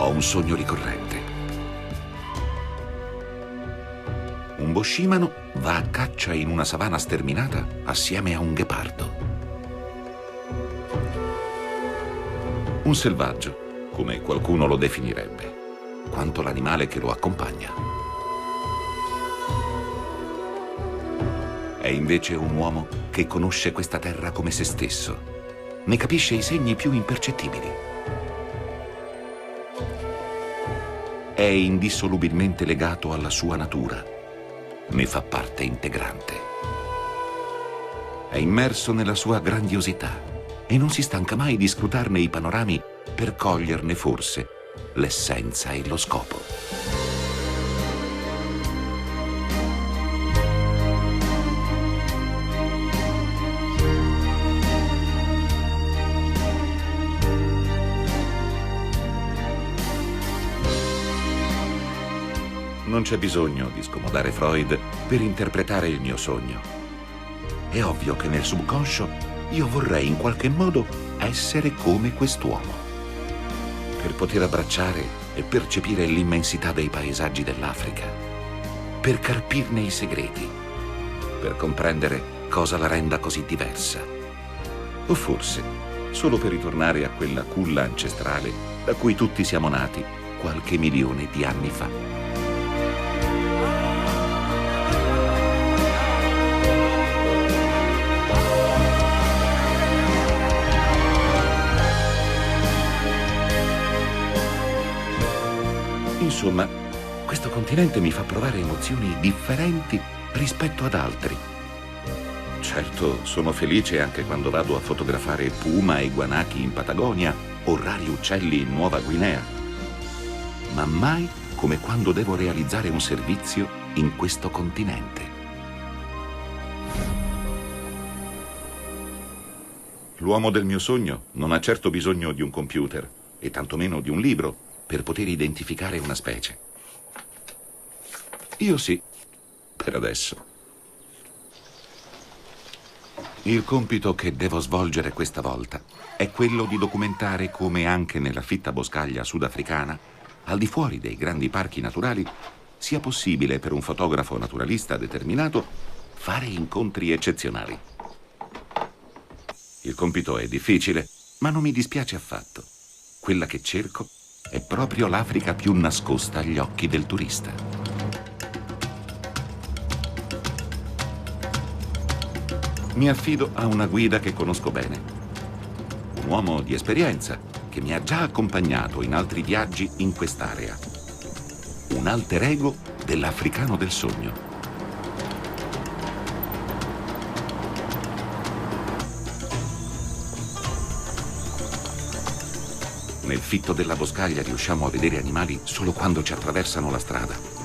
ho un sogno ricorrente. Un boscimano va a caccia in una savana sterminata assieme a un ghepardo. Un selvaggio, come qualcuno lo definirebbe, quanto l'animale che lo accompagna. È invece un uomo che conosce questa terra come se stesso. Ne capisce i segni più impercettibili. È indissolubilmente legato alla sua natura. Ne fa parte integrante. È immerso nella sua grandiosità e non si stanca mai di scrutarne i panorami per coglierne forse l'essenza e lo scopo. Non c'è bisogno di scomodare Freud per interpretare il mio sogno. È ovvio che nel subconscio io vorrei in qualche modo essere come quest'uomo, per poter abbracciare e percepire l'immensità dei paesaggi dell'Africa, per carpirne i segreti, per comprendere cosa la renda così diversa. O forse solo per ritornare a quella culla ancestrale da cui tutti siamo nati qualche milione di anni fa. Insomma, questo continente mi fa provare emozioni differenti rispetto ad altri. Certo, sono felice anche quando vado a fotografare puma e guanachi in Patagonia o rari uccelli in Nuova Guinea. Ma mai come quando devo realizzare un servizio in questo continente. L'uomo del mio sogno non ha certo bisogno di un computer, e tantomeno di un libro, per poter identificare una specie. Io sì, per adesso. Il compito che devo svolgere questa volta è quello di documentare come anche nella fitta boscaglia sudafricana, al di fuori dei grandi parchi naturali, sia possibile per un fotografo naturalista determinato fare incontri eccezionali. Il compito è difficile, ma non mi dispiace affatto. Quella che cerco è proprio l'Africa più nascosta agli occhi del turista. Mi affido a una guida che conosco bene, un uomo di esperienza che mi ha già accompagnato in altri viaggi in quest'area, un alter ego dell'africano del sogno. Nel fitto della boscaglia riusciamo a vedere animali solo quando ci attraversano la strada.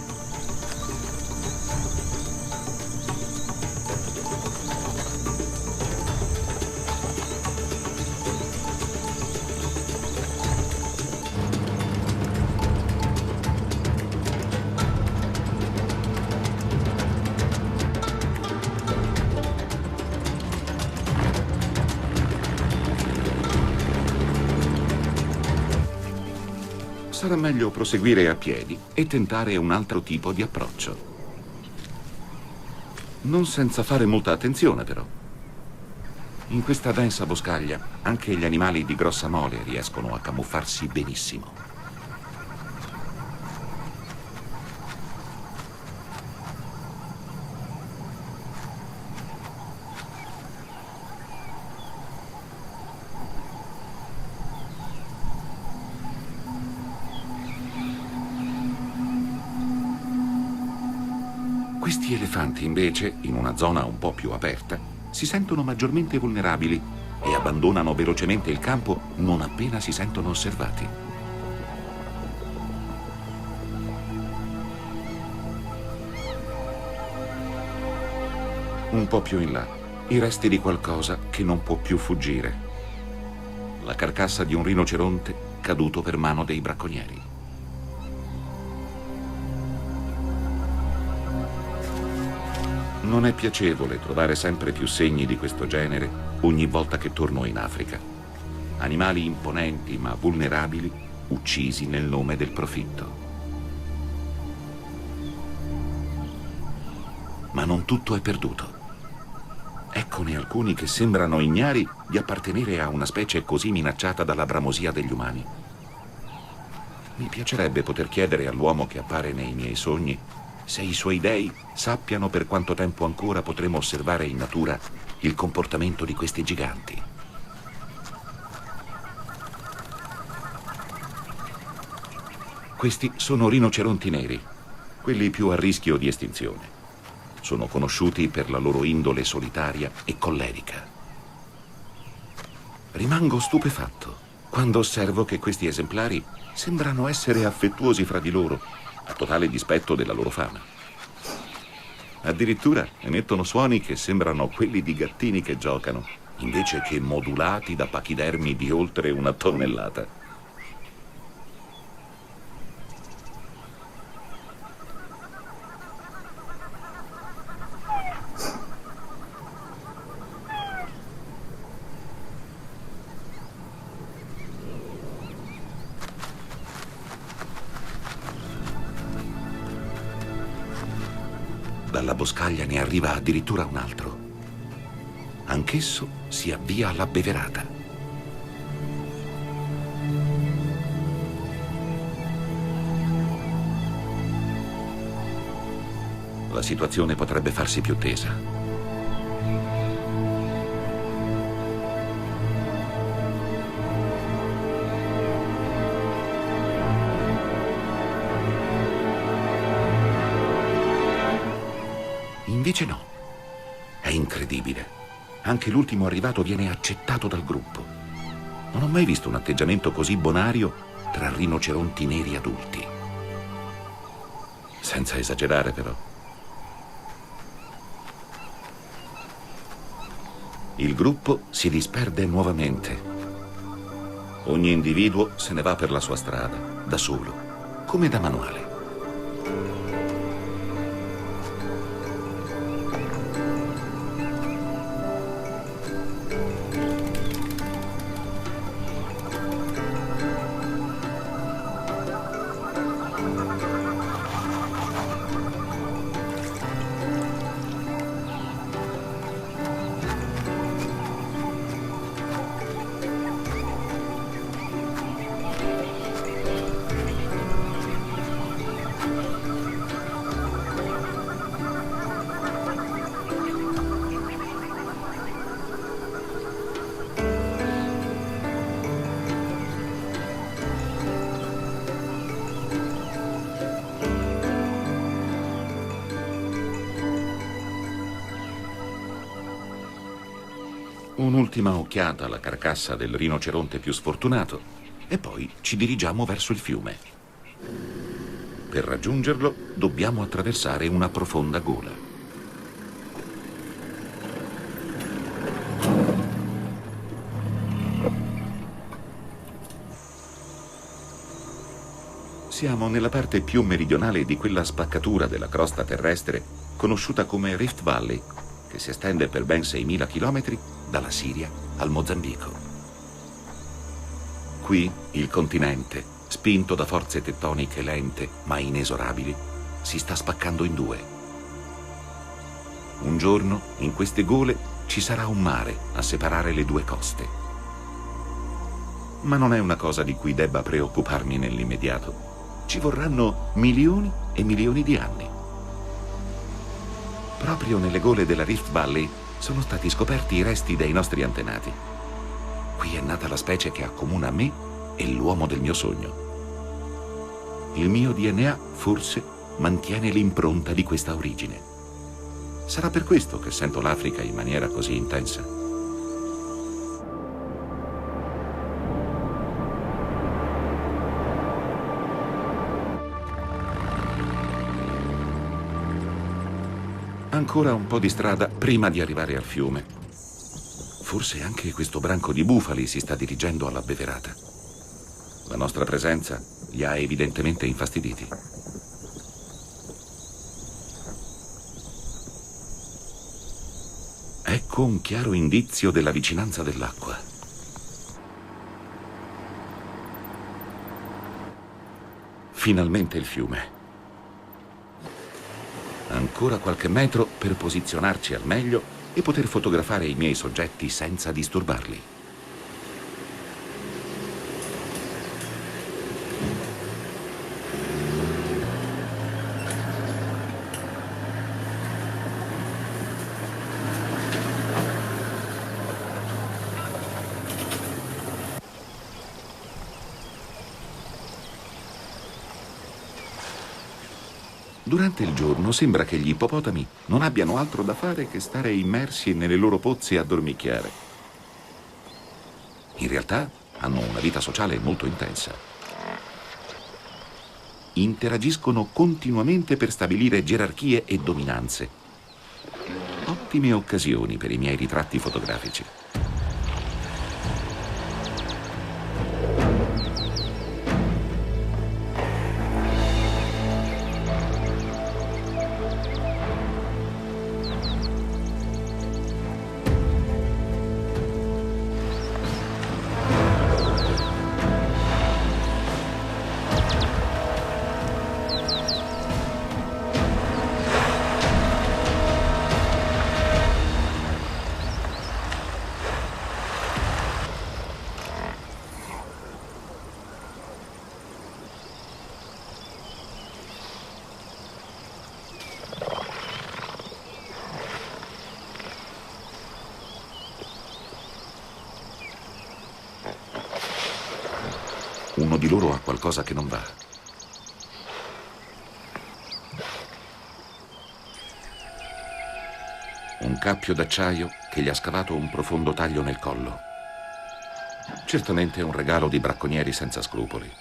Sarà meglio proseguire a piedi e tentare un altro tipo di approccio. Non senza fare molta attenzione, però. In questa densa boscaglia anche gli animali di grossa mole riescono a camuffarsi benissimo. Questi elefanti, invece, in una zona un po' più aperta, si sentono maggiormente vulnerabili e abbandonano velocemente il campo non appena si sentono osservati. Un po' più in là, i resti di qualcosa che non può più fuggire. La carcassa di un rinoceronte caduto per mano dei bracconieri. Non è piacevole trovare sempre più segni di questo genere ogni volta che torno in Africa. Animali imponenti ma vulnerabili, uccisi nel nome del profitto. Ma non tutto è perduto. Eccone alcuni che sembrano ignari di appartenere a una specie così minacciata dalla bramosia degli umani. Mi piacerebbe poter chiedere all'uomo che appare nei miei sogni se i suoi dei sappiano per quanto tempo ancora potremo osservare in natura il comportamento di questi giganti. Questi sono rinoceronti neri, quelli più a rischio di estinzione. Sono conosciuti per la loro indole solitaria e collerica. Rimango stupefatto quando osservo che questi esemplari sembrano essere affettuosi fra di loro, a totale dispetto della loro fama. Addirittura emettono suoni che sembrano quelli di gattini che giocano, invece che modulati da pachidermi di oltre 1 tonnellata. Dalla boscaglia ne arriva addirittura un altro. Anch'esso si avvia all'abbeverata. La situazione potrebbe farsi più tesa. Invece no. È incredibile. Anche l'ultimo arrivato viene accettato dal gruppo. Non ho mai visto un atteggiamento così bonario tra rinoceronti neri adulti. Senza esagerare, però. Il gruppo si disperde nuovamente. Ogni individuo se ne va per la sua strada, da solo, come da manuale. Un'ultima occhiata alla carcassa del rinoceronte più sfortunato e poi ci dirigiamo verso il fiume. Per raggiungerlo dobbiamo attraversare una profonda gola. Siamo nella parte più meridionale di quella spaccatura della crosta terrestre conosciuta come Rift Valley, che si estende per ben 6.000 chilometri dalla Siria al Mozambico. Qui il continente, spinto da forze tettoniche lente ma inesorabili, si sta spaccando in due. Un giorno, in queste gole, ci sarà un mare a separare le due coste. Ma non è una cosa di cui debba preoccuparmi nell'immediato. Ci vorranno milioni e milioni di anni. Proprio nelle gole della Rift Valley sono stati scoperti i resti dei nostri antenati. Qui è nata la specie che accomuna me e l'uomo del mio sogno. Il mio DNA forse mantiene l'impronta di questa origine. Sarà per questo che sento l'Africa in maniera così intensa. Ancora un po' di strada prima di arrivare al fiume. Forse anche questo branco di bufali si sta dirigendo all'abbeverata. La nostra presenza li ha evidentemente infastiditi. Ecco un chiaro indizio della vicinanza dell'acqua. Finalmente il fiume. Ancora qualche metro per posizionarci al meglio e poter fotografare i miei soggetti senza disturbarli. Durante il giorno sembra che gli ippopotami non abbiano altro da fare che stare immersi nelle loro pozze a dormicchiare. In realtà hanno una vita sociale molto intensa. Interagiscono continuamente per stabilire gerarchie e dominanze. Ottime occasioni per i miei ritratti fotografici. Uno di loro ha qualcosa che non va. Un cappio d'acciaio che gli ha scavato un profondo taglio nel collo. Certamente un regalo di bracconieri senza scrupoli.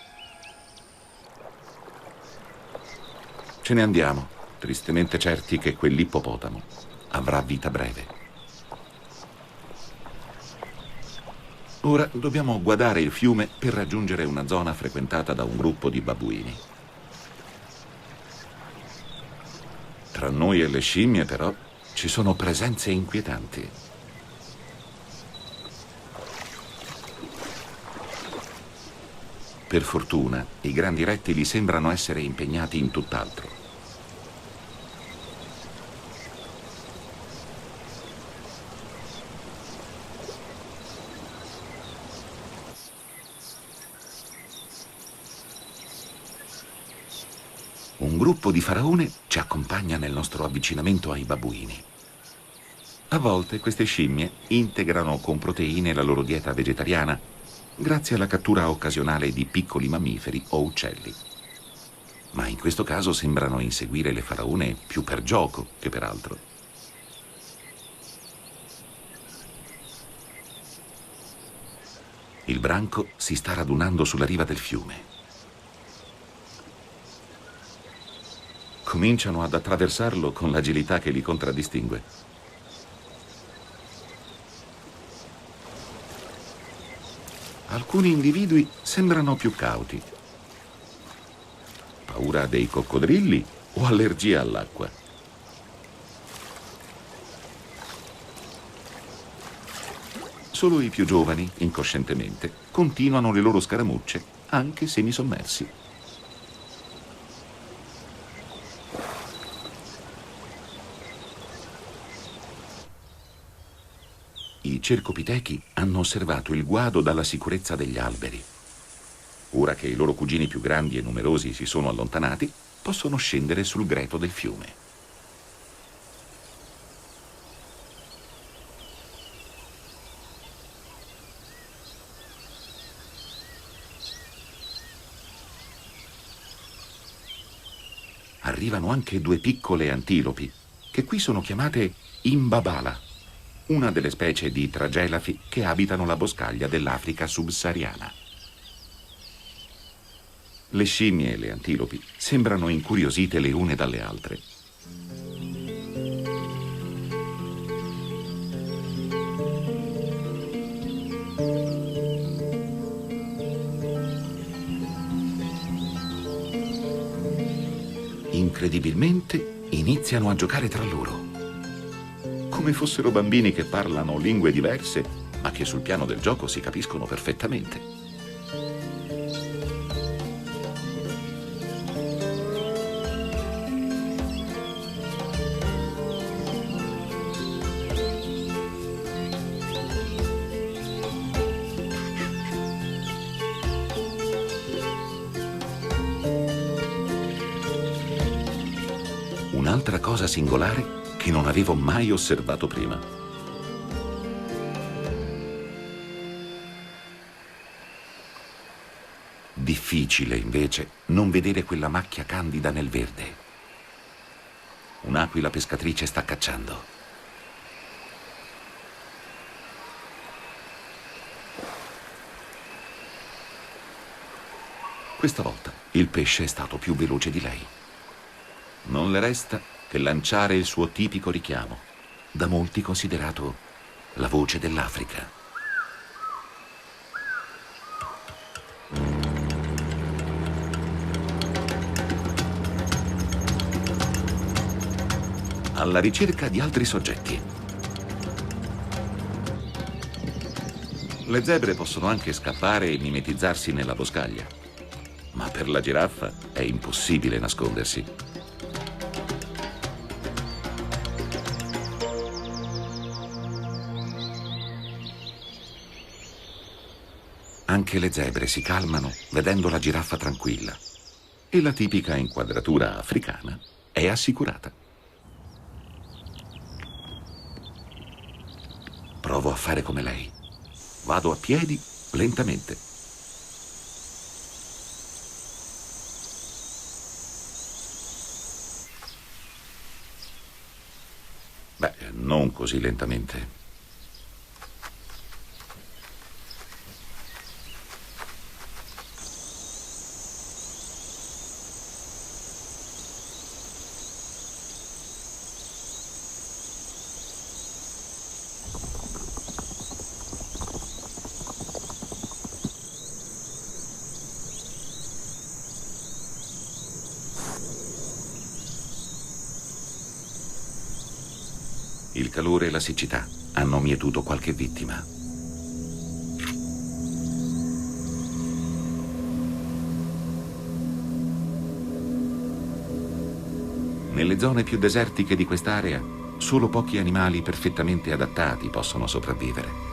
Ce ne andiamo, tristemente certi che quell'ippopotamo avrà vita breve. Ora dobbiamo guardare il fiume per raggiungere una zona frequentata da un gruppo di babbuini. Tra noi e le scimmie, però, ci sono presenze inquietanti. Per fortuna, i grandi rettili sembrano essere impegnati in tutt'altro. Un gruppo di faraone ci accompagna nel nostro avvicinamento ai babbuini. A volte queste scimmie integrano con proteine la loro dieta vegetariana grazie alla cattura occasionale di piccoli mammiferi o uccelli. Ma in questo caso sembrano inseguire le faraone più per gioco che per altro. Il branco si sta radunando sulla riva del fiume. Cominciano ad attraversarlo con l'agilità che li contraddistingue. Alcuni individui sembrano più cauti. Paura dei coccodrilli o allergia all'acqua? Solo i più giovani, incoscientemente, continuano le loro scaramucce, anche semisommersi. I cercopitechi hanno osservato il guado dalla sicurezza degli alberi. Ora che i loro cugini più grandi e numerosi si sono allontanati, possono scendere sul greto del fiume. Arrivano anche due piccole antilopi, che qui sono chiamate imbabala, una delle specie di tragelafi che abitano la boscaglia dell'Africa subsahariana. Le scimmie e le antilopi sembrano incuriosite le une dalle altre. Incredibilmente iniziano a giocare tra loro, come fossero bambini che parlano lingue diverse, ma che sul piano del gioco si capiscono perfettamente. un'altra cosa singolare che non avevo mai osservato prima. Difficile, invece, non vedere quella macchia candida nel verde. Un'aquila pescatrice sta cacciando. Questa volta il pesce è stato più veloce di lei. Non le resta che lanciare il suo tipico richiamo, da molti considerato la voce dell'Africa. Alla ricerca di altri soggetti. Le zebre possono anche scappare e mimetizzarsi nella boscaglia, ma per la giraffa è impossibile nascondersi. Anche le zebre si calmano vedendo la giraffa tranquilla e la tipica inquadratura africana è assicurata. Provo a fare come lei. Vado a piedi lentamente. Beh, non così lentamente. Il calore e la siccità hanno mietuto qualche vittima. Nelle zone più desertiche di quest'area, solo pochi animali perfettamente adattati possono sopravvivere.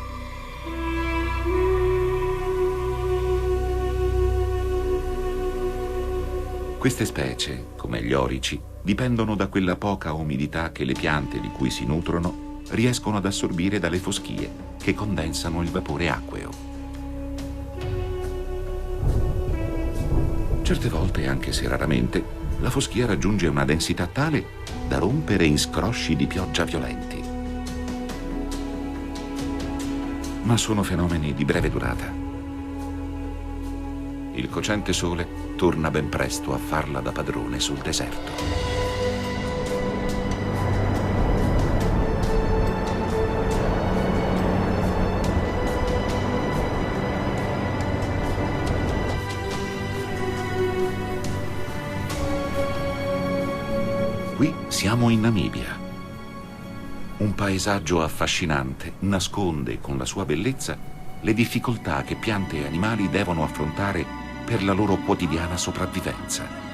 Queste specie, come gli orici, dipendono da quella poca umidità che le piante di cui si nutrono riescono ad assorbire dalle foschie che condensano il vapore acqueo. Certe volte, anche se raramente, la foschia raggiunge una densità tale da rompere in scrosci di pioggia violenti. Ma sono fenomeni di breve durata. Il cocente sole torna ben presto a farla da padrone sul deserto. Qui siamo in Namibia. Un paesaggio affascinante nasconde con la sua bellezza le difficoltà che piante e animali devono affrontare per la loro quotidiana sopravvivenza.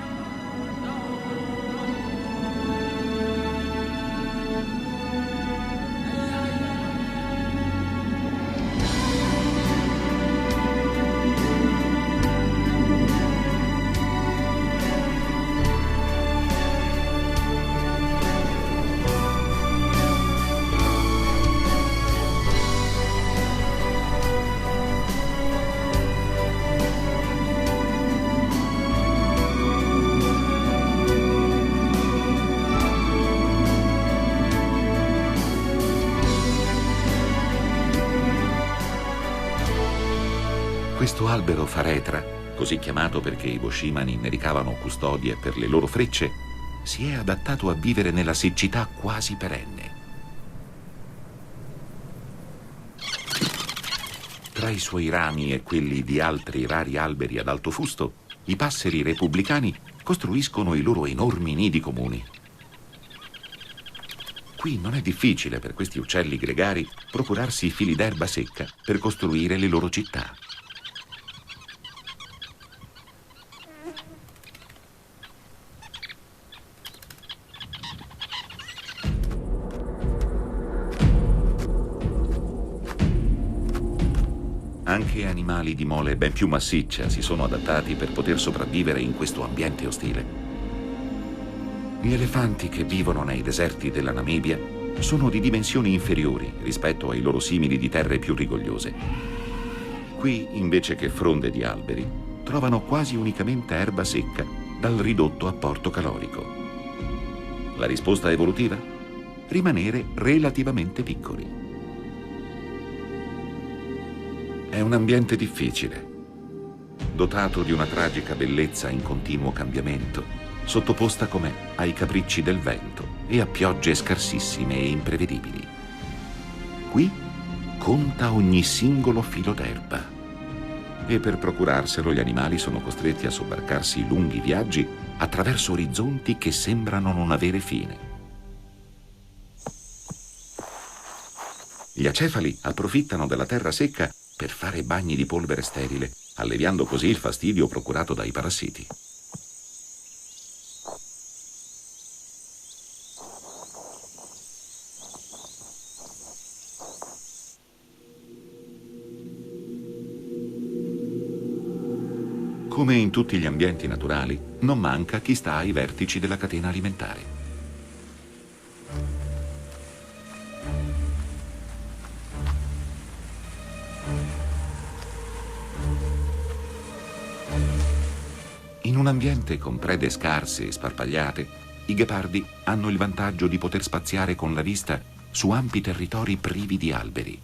Questo albero faretra, così chiamato perché i boscimani ne ricavano custodie per le loro frecce, si è adattato a vivere nella siccità quasi perenne. Tra i suoi rami e quelli di altri rari alberi ad alto fusto, i passeri repubblicani costruiscono i loro enormi nidi comuni. Qui non è difficile per questi uccelli gregari procurarsi fili d'erba secca per costruire le loro città. Anche animali di mole ben più massiccia si sono adattati per poter sopravvivere in questo ambiente ostile. Gli elefanti che vivono nei deserti della Namibia sono di dimensioni inferiori rispetto ai loro simili di terre più rigogliose. Qui, invece che fronde di alberi, trovano quasi unicamente erba secca dal ridotto apporto calorico. La risposta evolutiva? Rimanere relativamente piccoli. È un ambiente difficile, dotato di una tragica bellezza in continuo cambiamento, sottoposta com'è ai capricci del vento e a piogge scarsissime e imprevedibili. Qui conta ogni singolo filo d'erba e per procurarselo gli animali sono costretti a sobbarcarsi lunghi viaggi attraverso orizzonti che sembrano non avere fine. Gli acefali approfittano della terra secca per fare bagni di polvere sterile, alleviando così il fastidio procurato dai parassiti. Come in tutti gli ambienti naturali, non manca chi sta ai vertici della catena alimentare. In un ambiente con prede scarse e sparpagliate, i ghepardi hanno il vantaggio di poter spaziare con la vista su ampi territori privi di alberi.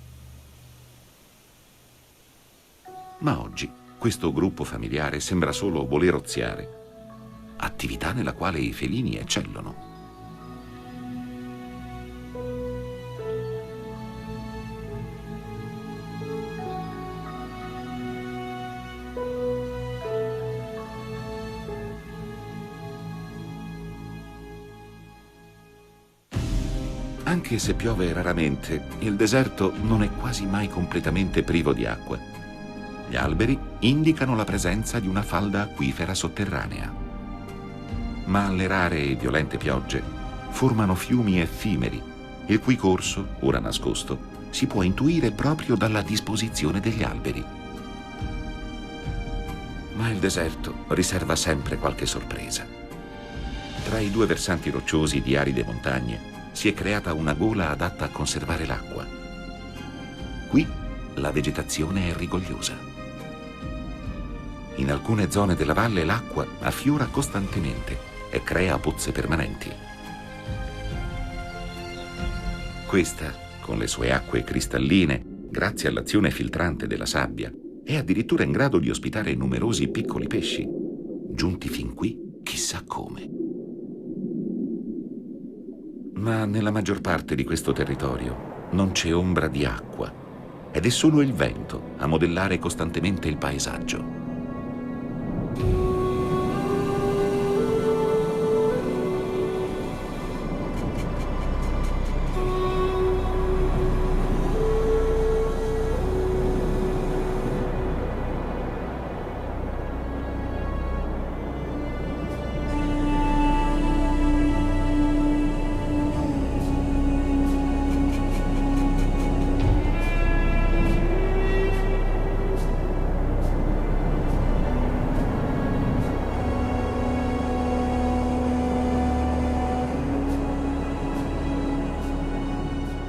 Ma oggi questo gruppo familiare sembra solo voler oziare, attività nella quale i felini eccellono. Anche se piove raramente, il deserto non è quasi mai completamente privo di acqua. Gli alberi indicano la presenza di una falda acquifera sotterranea. Ma le rare e violente piogge formano fiumi effimeri, il cui corso, ora nascosto, si può intuire proprio dalla disposizione degli alberi. Ma il deserto riserva sempre qualche sorpresa. Tra i due versanti rocciosi di aride montagne si è creata una gola adatta a conservare l'acqua. Qui la vegetazione è rigogliosa. In alcune zone della valle l'acqua affiora costantemente e crea pozze permanenti. Questa, con le sue acque cristalline, grazie all'azione filtrante della sabbia, è addirittura in grado di ospitare numerosi piccoli pesci, giunti fin qui chissà come. Ma nella maggior parte di questo territorio non c'è ombra di acqua ed è solo il vento a modellare costantemente il paesaggio.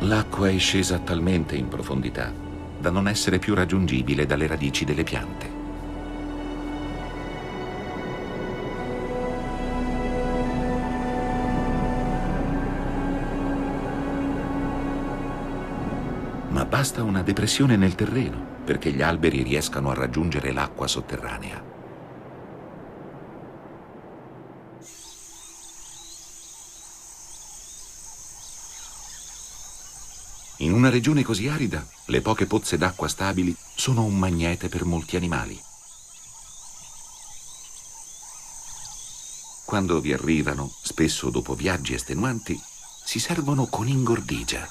L'acqua è scesa talmente in profondità da non essere più raggiungibile dalle radici delle piante. Ma basta una depressione nel terreno perché gli alberi riescano a raggiungere l'acqua sotterranea. In una regione così arida, le poche pozze d'acqua stabili sono un magnete per molti animali. Quando vi arrivano, spesso dopo viaggi estenuanti, si servono con ingordigia.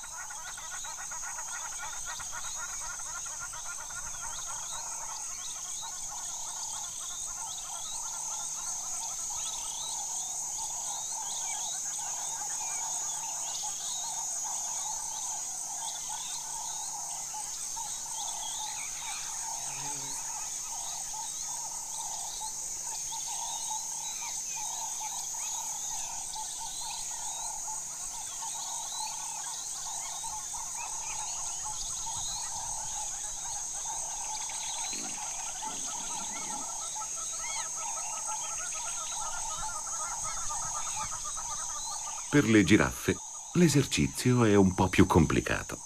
Per le giraffe l'esercizio è un po' più complicato.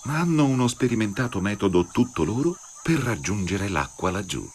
Ma hanno uno sperimentato metodo tutto loro per raggiungere l'acqua laggiù.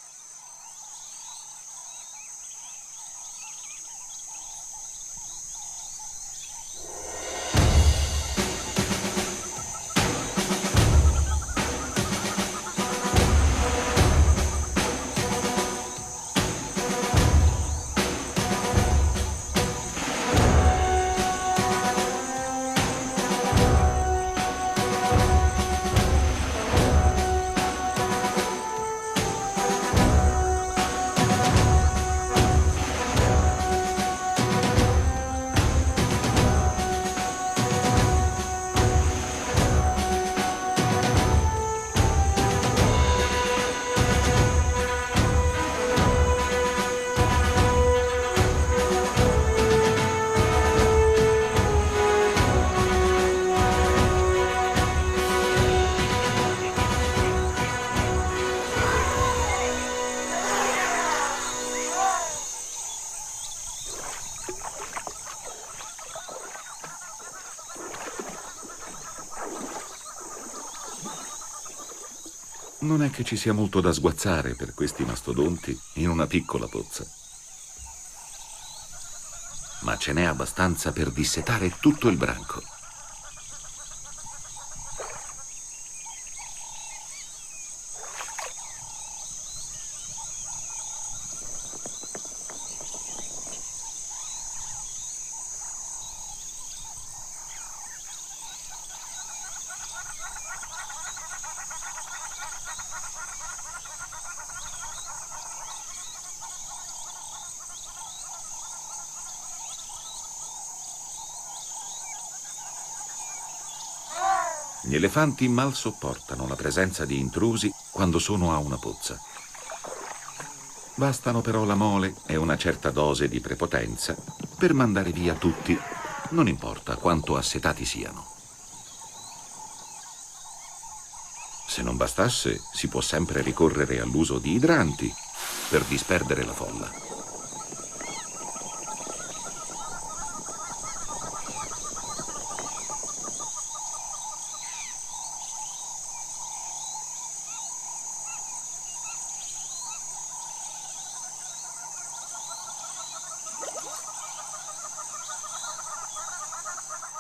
Non è che ci sia molto da sguazzare per questi mastodonti in una piccola pozza. Ma ce n'è abbastanza per dissetare tutto il branco. Gli elefanti mal sopportano la presenza di intrusi quando sono a una pozza. Bastano però la mole e una certa dose di prepotenza per mandare via tutti, non importa quanto assetati siano. Se non bastasse, si può sempre ricorrere all'uso di idranti per disperdere la folla.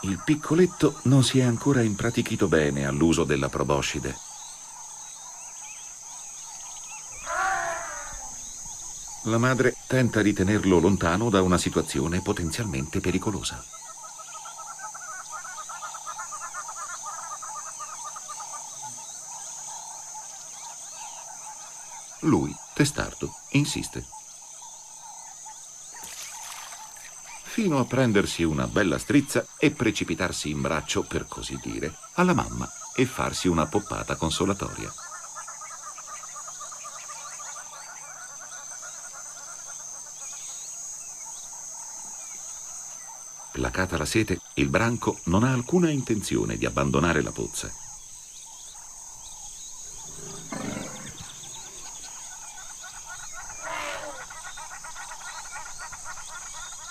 Il piccoletto non si è ancora impratichito bene all'uso della proboscide. La madre tenta di tenerlo lontano da una situazione potenzialmente pericolosa. Lui, testardo, insiste. Fino a prendersi una bella strizza e precipitarsi in braccio, per così dire, alla mamma e farsi una poppata consolatoria. Placata la sete, il branco non ha alcuna intenzione di abbandonare la pozza.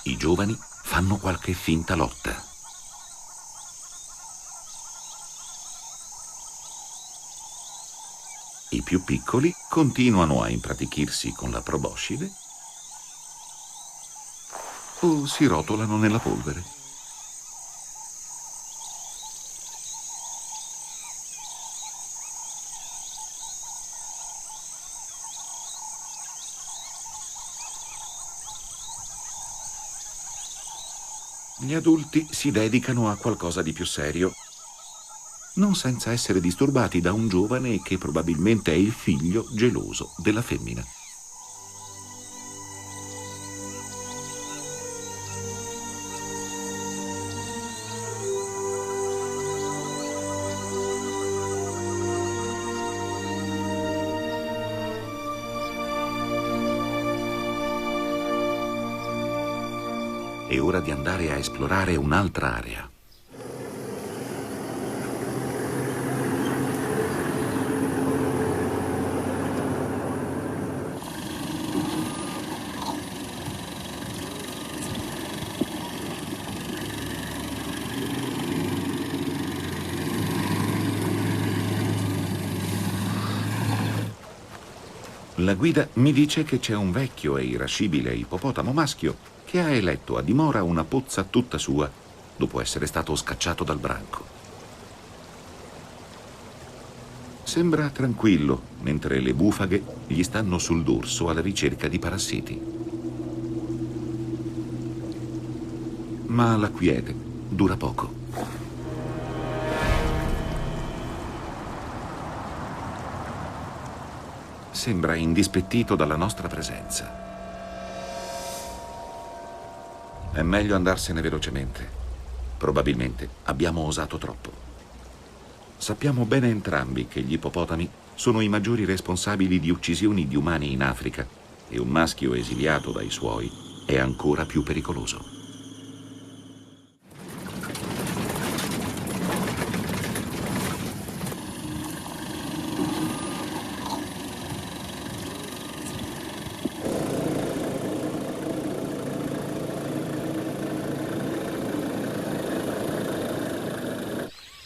I giovani fanno qualche finta lotta. I più piccoli continuano a impratichirsi con la proboscide o si rotolano nella polvere. Gli adulti si dedicano a qualcosa di più serio, non senza essere disturbati da un giovane che probabilmente è il figlio geloso della femmina. È ora di andare a esplorare un'altra area. La guida mi dice che c'è un vecchio e irascibile ippopotamo maschio che ha eletto a dimora una pozza tutta sua dopo essere stato scacciato dal branco. Sembra tranquillo, mentre le bufaghe gli stanno sul dorso alla ricerca di parassiti. Ma la quiete dura poco. Sembra indispettito dalla nostra presenza. È meglio andarsene velocemente. Probabilmente abbiamo osato troppo. Sappiamo bene entrambi che gli ippopotami sono i maggiori responsabili di uccisioni di umani in Africa e un maschio esiliato dai suoi è ancora più pericoloso.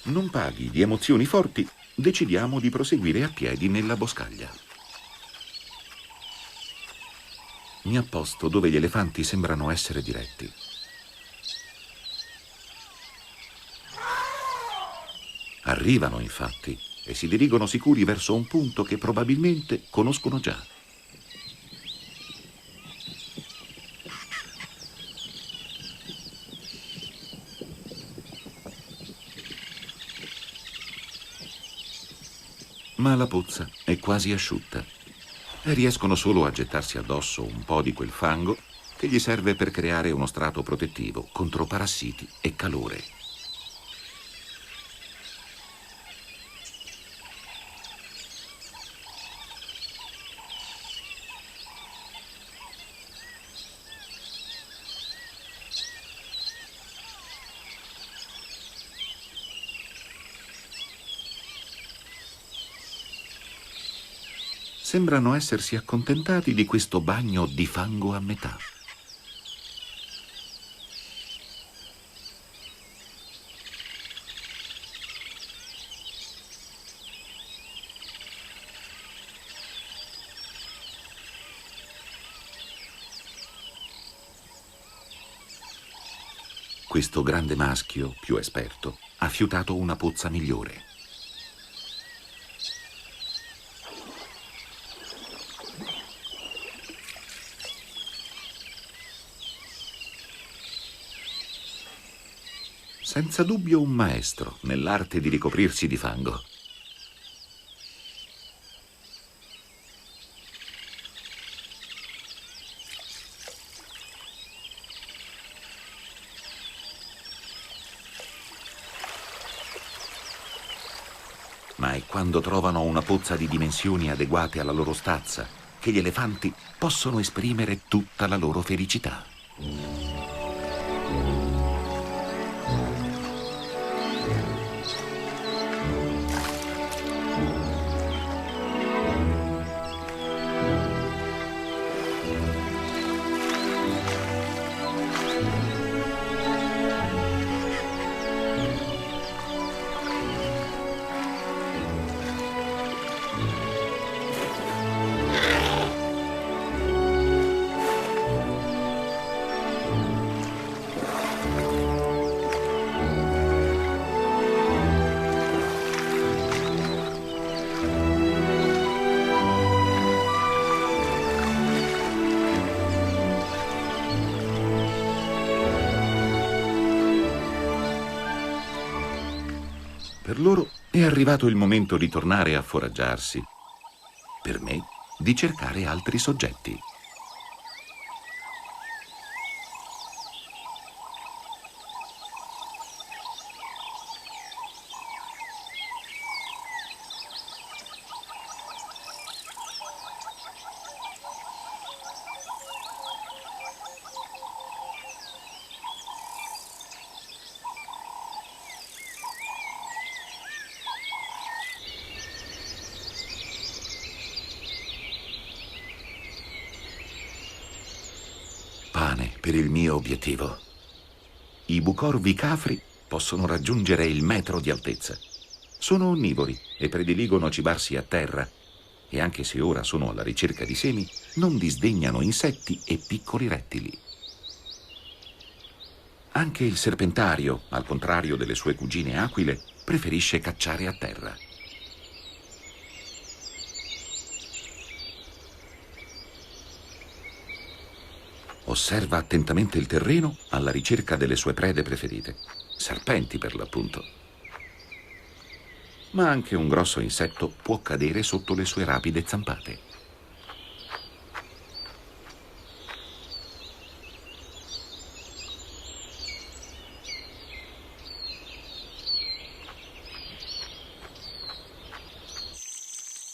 Non paghi di emozioni forti, decidiamo di proseguire a piedi nella boscaglia. Mi apposto dove gli elefanti sembrano essere diretti. Arrivano, infatti, e si dirigono sicuri verso un punto che probabilmente conoscono già. Ma la pozza è quasi asciutta e riescono solo a gettarsi addosso un po' di quel fango che gli serve per creare uno strato protettivo contro parassiti e calore. Sembrano essersi accontentati di questo bagno di fango a metà. Questo grande maschio, più esperto, ha fiutato una pozza migliore. Senza dubbio un maestro nell'arte di ricoprirsi di fango. Ma è quando trovano una pozza di dimensioni adeguate alla loro stazza che gli elefanti possono esprimere tutta la loro felicità. Per loro è arrivato il momento di tornare a foraggiarsi. Per me, di cercare altri soggetti. Pane per il mio obiettivo. I bucorvi cafri possono raggiungere il metro di altezza. Sono onnivori e prediligono cibarsi a terra e anche se ora sono alla ricerca di semi, non disdegnano insetti e piccoli rettili. Anche il serpentario, al contrario delle sue cugine aquile, preferisce cacciare a terra. Osserva attentamente il terreno alla ricerca delle sue prede preferite, serpenti per l'appunto. Ma anche un grosso insetto può cadere sotto le sue rapide zampate.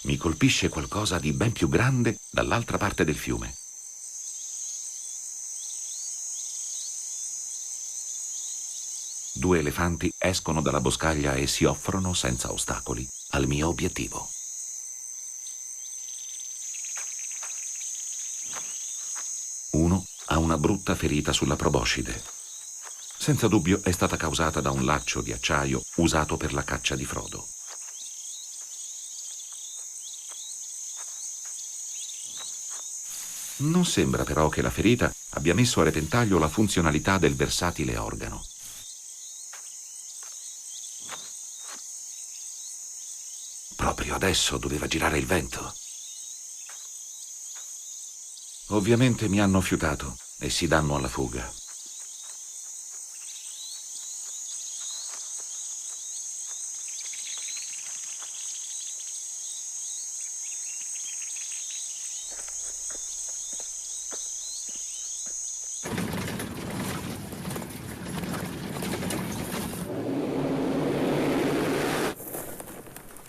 Mi colpisce qualcosa di ben più grande dall'altra parte del fiume. Due elefanti escono dalla boscaglia e si offrono senza ostacoli al mio obiettivo. Uno ha una brutta ferita sulla proboscide. Senza dubbio è stata causata da un laccio di acciaio usato per la caccia di Frodo. Non sembra però che la ferita abbia messo a repentaglio la funzionalità del versatile organo. Proprio adesso doveva girare il vento. Ovviamente mi hanno fiutato e si danno alla fuga.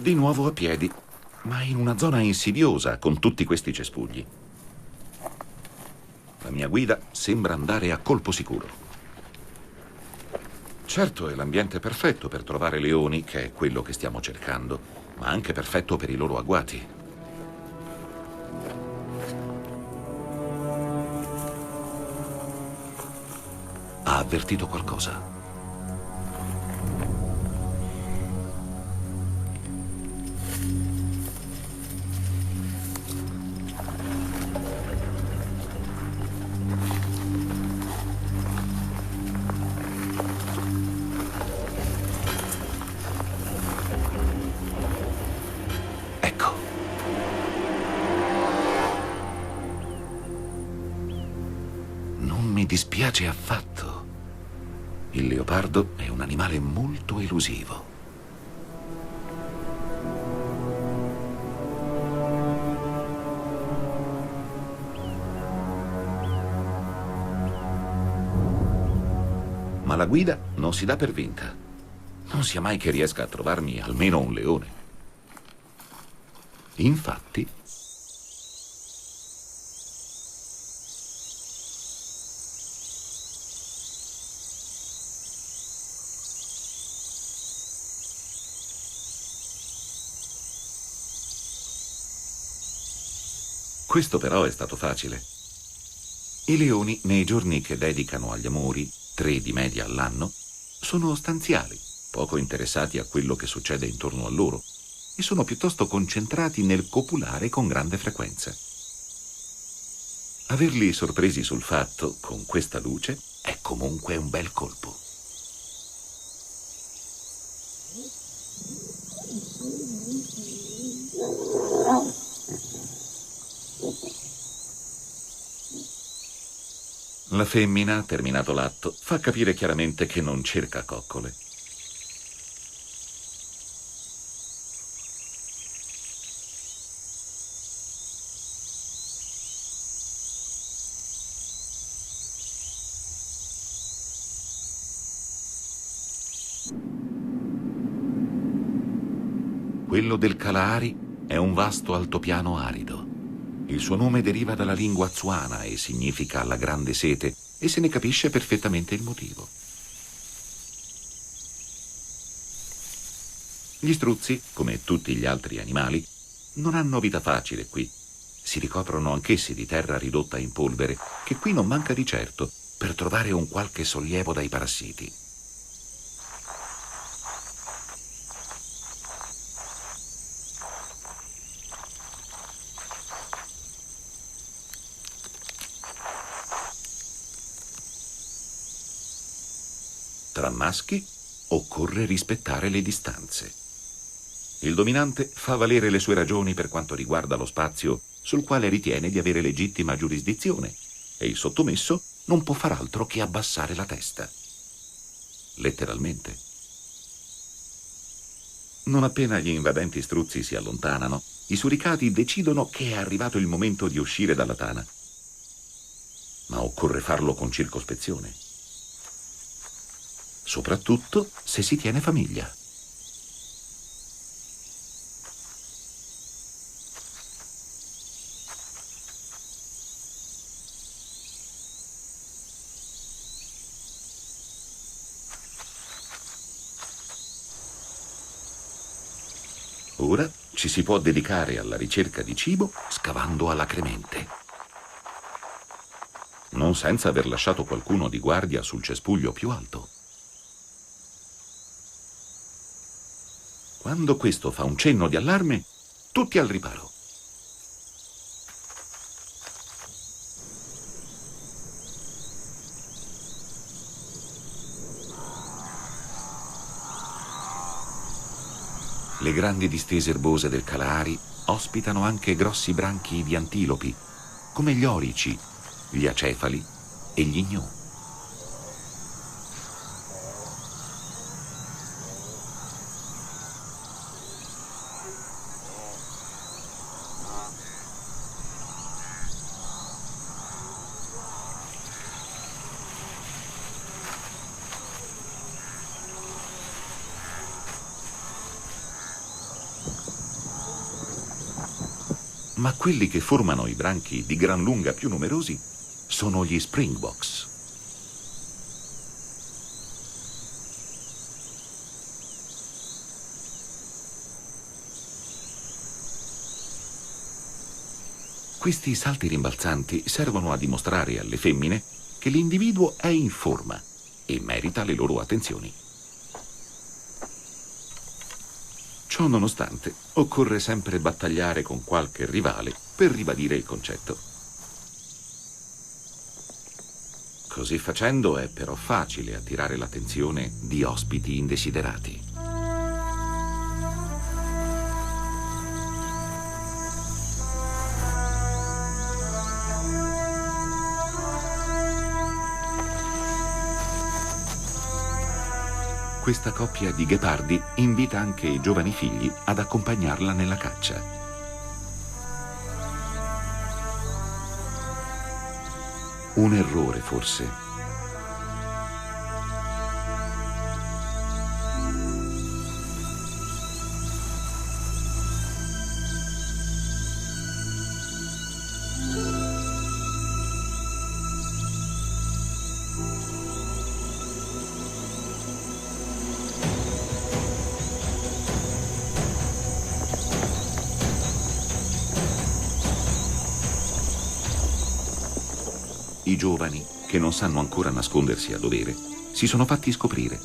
Di nuovo a piedi, ma in una zona insidiosa con tutti questi cespugli. La mia guida sembra andare a colpo sicuro. Certo, è l'ambiente perfetto per trovare leoni, che è quello che stiamo cercando, ma anche perfetto per i loro agguati. Ha avvertito qualcosa. Mi dispiace affatto. Il leopardo è un animale molto elusivo. Ma la guida non si dà per vinta. Non sia mai che riesca a trovarmi almeno un leone. Infatti, questo però è stato facile. I leoni, nei giorni che dedicano agli amori, 3 di media all'anno, sono stanziali, poco interessati a quello che succede intorno a loro e sono piuttosto concentrati nel copulare con grande frequenza. Averli sorpresi sul fatto, con questa luce, è comunque un bel colpo. La femmina, terminato l'atto, fa capire chiaramente che non cerca coccole. Quello del Kalahari è un vasto altopiano arido. Il suo nome deriva dalla lingua Tswana e significa la grande sete, e se ne capisce perfettamente il motivo. Gli struzzi, come tutti gli altri animali, non hanno vita facile qui. Si ricoprono anch'essi di terra ridotta in polvere, che qui non manca di certo, per trovare un qualche sollievo dai parassiti. maschi occorre rispettare le distanze. Il dominante fa valere le sue ragioni per quanto riguarda lo spazio sul quale ritiene di avere legittima giurisdizione e il sottomesso non può far altro che abbassare la testa. Letteralmente. Non appena gli invadenti struzzi si allontanano, i suricati decidono che è arrivato il momento di uscire dalla tana. Ma occorre farlo con circospezione. Soprattutto se si tiene famiglia. Ora ci si può dedicare alla ricerca di cibo scavando alacremente. Non senza aver lasciato qualcuno di guardia sul cespuglio più alto. Quando questo fa un cenno di allarme, tutti al riparo. Le grandi distese erbose del Kalahari ospitano anche grossi branchi di antilopi, come gli orici, gli acefali e gli gnu. Ma quelli che formano i branchi di gran lunga più numerosi sono gli springboks. Questi salti rimbalzanti servono a dimostrare alle femmine che l'individuo è in forma e merita le loro attenzioni. Ciò nonostante, occorre sempre battagliare con qualche rivale per ribadire il concetto. Così facendo è però facile attirare l'attenzione di ospiti indesiderati. Questa coppia di ghepardi invita anche i giovani figli ad accompagnarla nella caccia. Un errore, forse. I giovani, che non sanno ancora nascondersi a dovere, si sono fatti scoprire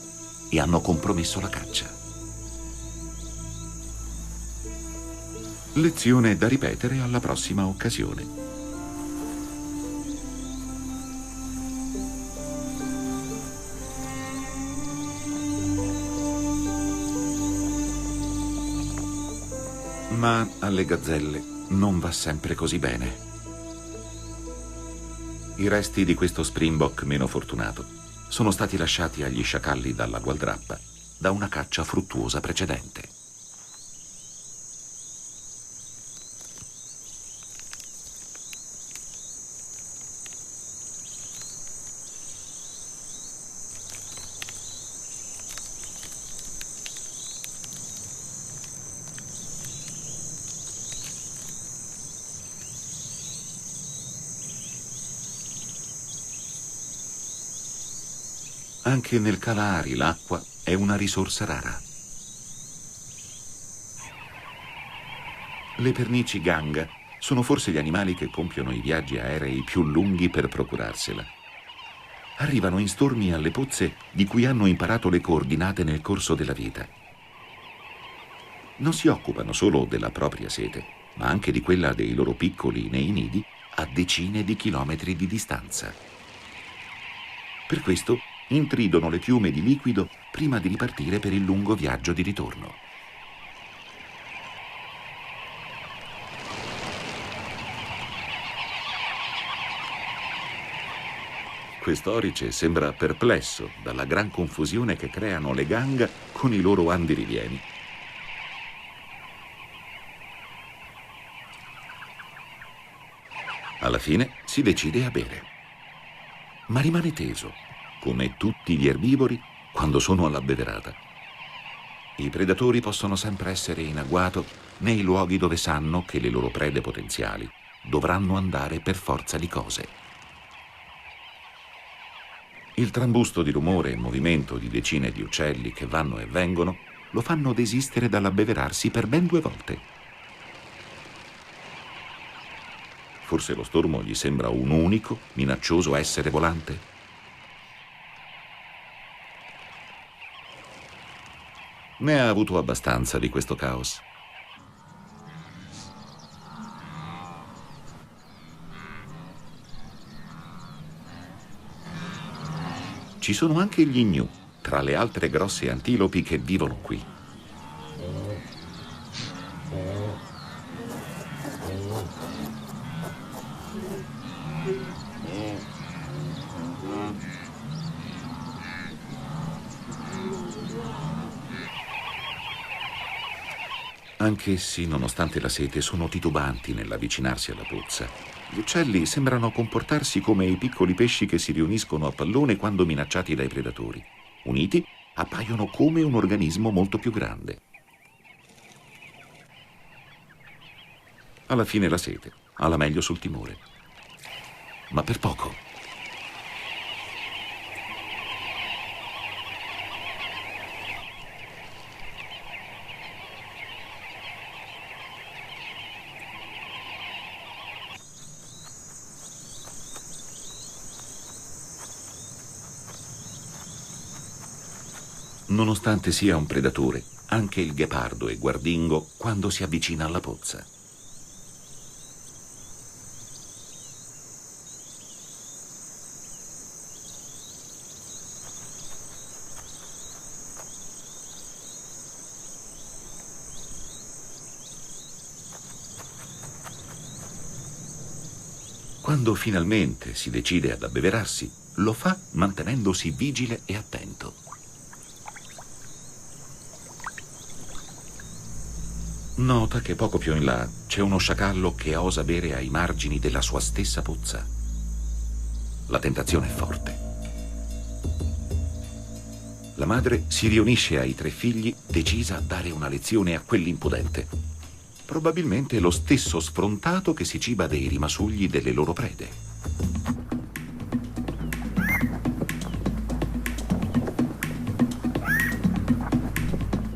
e hanno compromesso la caccia. Lezione da ripetere alla prossima occasione. Ma alle gazzelle non va sempre così bene. I resti di questo springbok meno fortunato sono stati lasciati agli sciacalli dalla gualdrappa da una caccia fruttuosa precedente. Anche nel Kalahari l'acqua è una risorsa rara. Le pernici ganga sono forse gli animali che compiono i viaggi aerei più lunghi per procurarsela. Arrivano in stormi alle pozze di cui hanno imparato le coordinate nel corso della vita. Non si occupano solo della propria sete, ma anche di quella dei loro piccoli nei nidi a decine di chilometri di distanza. Per questo intridono le piume di liquido prima di ripartire per il lungo viaggio di ritorno. Quest'orice sembra perplesso dalla gran confusione che creano le ganga con i loro andirivieni. Alla fine si decide a bere, ma rimane teso, come tutti gli erbivori quando sono all'abbeverata. I predatori possono sempre essere in agguato nei luoghi dove sanno che le loro prede potenziali dovranno andare per forza di cose. Il trambusto di rumore e movimento di decine di uccelli che vanno e vengono lo fanno desistere dall'abbeverarsi per ben 2 volte. Forse lo stormo gli sembra un unico, minaccioso essere volante? Ne ha avuto abbastanza di questo caos. Ci sono anche gli gnu, tra le altre grosse antilopi che vivono qui. Anch'essi, nonostante la sete, sono titubanti nell'avvicinarsi alla pozza. Gli uccelli sembrano comportarsi come i piccoli pesci che si riuniscono a pallone quando minacciati dai predatori. Uniti, appaiono come un organismo molto più grande. Alla fine la sete ha la meglio sul timore. Ma per poco. Nonostante sia un predatore, anche il ghepardo è guardingo quando si avvicina alla pozza. Quando finalmente si decide ad abbeverarsi, lo fa mantenendosi vigile e attento. Nota che poco più in là c'è uno sciacallo che osa bere ai margini della sua stessa pozza. La tentazione è forte. La madre si riunisce ai 3 figli, decisa a dare una lezione a quell'impudente. Probabilmente lo stesso sfrontato che si ciba dei rimasugli delle loro prede.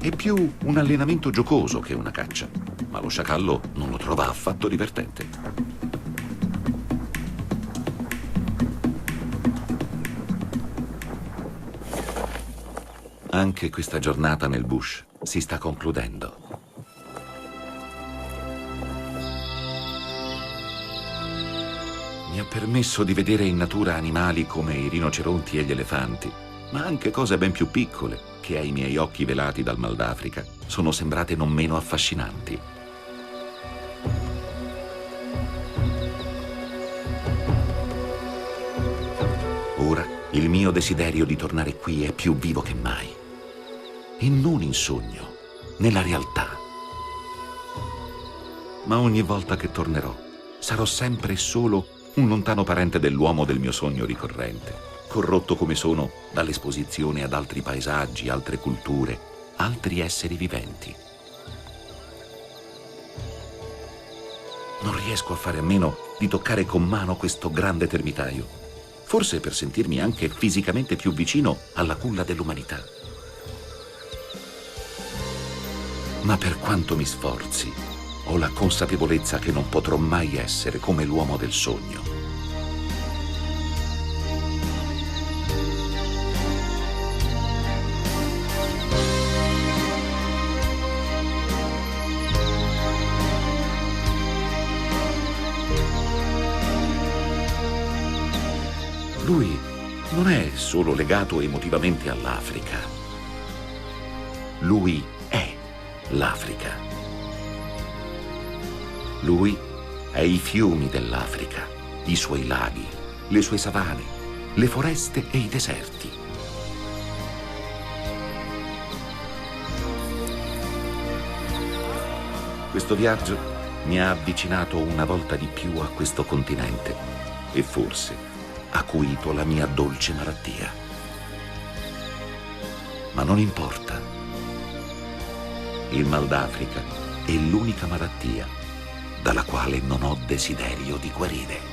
È più un allenamento giocoso che una caccia, ma lo sciacallo non lo trova affatto divertente. Anche questa giornata nel bush si sta concludendo. Mi ha permesso di vedere in natura animali come i rinoceronti e gli elefanti, ma anche cose ben più piccole che ai miei occhi velati dal mal d'Africa sono sembrate non meno affascinanti. Ora il mio desiderio di tornare qui è più vivo che mai. E non in sogno, nella realtà. Ma ogni volta che tornerò, sarò sempre solo un lontano parente dell'uomo del mio sogno ricorrente, corrotto come sono dall'esposizione ad altri paesaggi, altre culture, altri esseri viventi. Non riesco a fare a meno di toccare con mano questo grande termitaio, forse per sentirmi anche fisicamente più vicino alla culla dell'umanità. Ma per quanto mi sforzi, ho la consapevolezza che non potrò mai essere come l'uomo del sogno. Lui non è solo legato emotivamente all'Africa. Lui è l'Africa. Lui è i fiumi dell'Africa, i suoi laghi, le sue savane, le foreste e i deserti. Questo viaggio mi ha avvicinato una volta di più a questo continente e forse ha acuito la mia dolce malattia. Ma non importa. Il mal d'Africa è l'unica malattia dalla quale non ho desiderio di guarire.